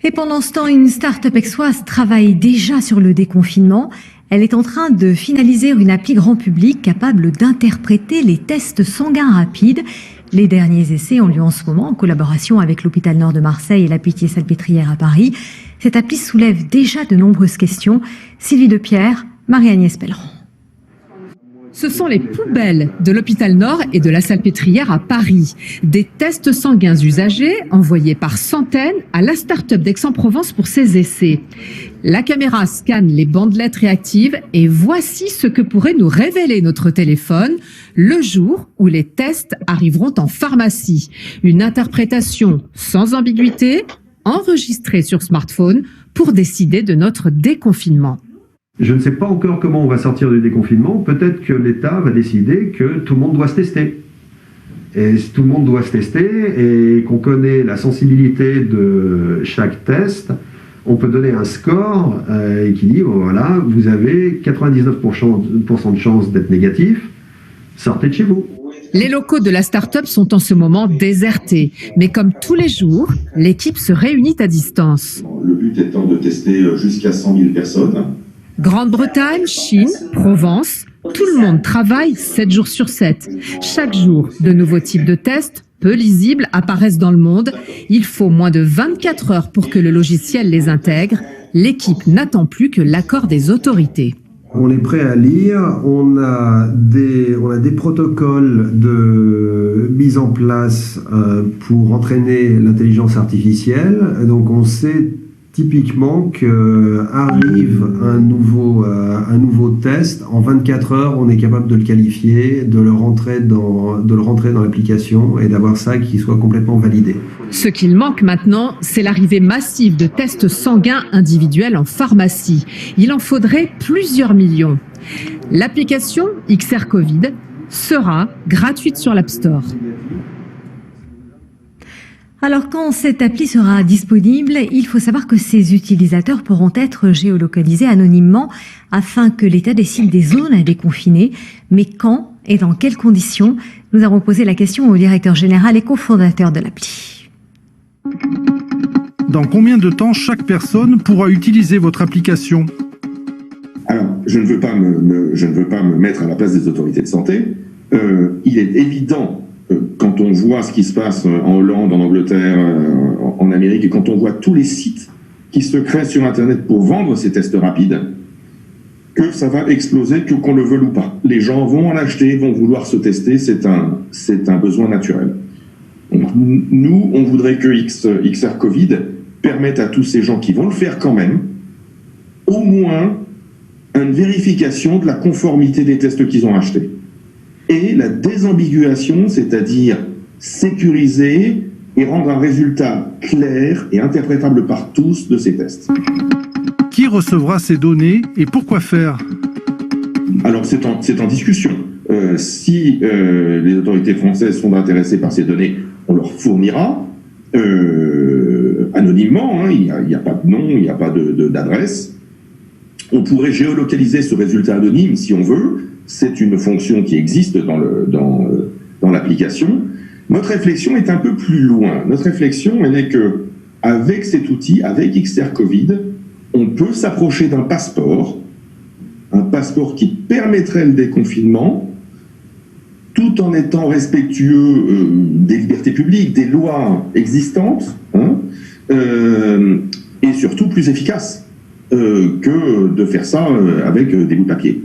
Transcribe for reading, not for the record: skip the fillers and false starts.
Et pendant ce temps, une start-up aixoise travaille déjà sur le déconfinement. Elle est en train de finaliser une appli grand public capable d'interpréter les tests sanguins rapides. Les derniers essais ont lieu en ce moment en collaboration avec l'hôpital Nord de Marseille et la Pitié-Salpêtrière à Paris. Cette appli soulève déjà de nombreuses questions. Sylvie Depierre, Marie-Agnès Pelleran. Ce sont les poubelles de l'hôpital Nord et de la Salpêtrière à Paris. Des tests sanguins usagés envoyés par centaines à la start-up d'Aix-en-Provence pour ses essais. La caméra scanne les bandelettes réactives et voici ce que pourrait nous révéler notre téléphone le jour où les tests arriveront en pharmacie. Une interprétation sans ambiguïté, enregistrée sur smartphone pour décider de notre déconfinement. Je ne sais pas encore comment on va sortir du déconfinement. Peut-être que l'État va décider que tout le monde doit se tester. Et si tout le monde doit se tester et qu'on connaît la sensibilité de chaque test, on peut donner un score qui dit, voilà, vous avez 99% de chances d'être négatif, sortez de chez vous. Les locaux de la start-up sont en ce moment désertés. Mais comme tous les jours, l'équipe se réunit à distance. Le but étant de tester jusqu'à 100 000 personnes. Grande-Bretagne, Chine, Provence, tout le monde travaille 7 jours sur 7. Chaque jour, de nouveaux types de tests, peu lisibles, apparaissent dans le monde. Il faut moins de 24 heures pour que le logiciel les intègre. L'équipe n'attend plus que l'accord des autorités. On est prêt à lire, on a des protocoles de mise en place pour entraîner l'intelligence artificielle. Donc on sait typiquement qu'arrive un nouveau test, en 24 heures, on est capable de le qualifier, de le rentrer dans l'application et d'avoir ça qui soit complètement validé. Ce qu'il manque maintenant, c'est l'arrivée massive de tests sanguins individuels en pharmacie. Il en faudrait plusieurs millions. L'application XR Covid sera gratuite sur l'App Store. Alors quand cette appli sera disponible, il faut savoir que ses utilisateurs pourront être géolocalisés anonymement afin que l'État décide des zones à déconfiner. Mais quand et dans quelles conditions? Nous avons posé la question au directeur général et cofondateur de l'appli. Dans combien de temps chaque personne pourra utiliser votre application? Alors, je ne veux pas me mettre à la place des autorités de santé. Il est évident, quand on voit ce qui se passe en Hollande, en Angleterre, en Amérique, et quand on voit tous les sites qui se créent sur Internet pour vendre ces tests rapides, que ça va exploser, qu'on le veuille ou pas. Les gens vont en acheter, vont vouloir se tester, c'est un besoin naturel. Donc, nous, on voudrait que XR Covid permette à tous ces gens qui vont le faire quand même, au moins une vérification de la conformité des tests qu'ils ont achetés. Et la désambiguation, c'est-à-dire sécuriser et rendre un résultat clair et interprétable par tous de ces tests. Qui recevra ces données et pourquoi faire? Alors c'est en discussion. Si les autorités françaises sont intéressées par ces données, on leur fournira anonymement, hein, il n'y a pas de nom, il n'y a pas d'adresse. On pourrait géolocaliser ce résultat anonyme si on veut. C'est une fonction qui existe dans l'application. Notre réflexion est un peu plus loin. Notre réflexion, elle est que, avec cet outil, avec XR Covid, on peut s'approcher d'un passeport, un passeport qui permettrait le déconfinement, tout en étant respectueux des libertés publiques, des lois existantes, hein, et surtout plus efficace que de faire ça avec des bouts de papier.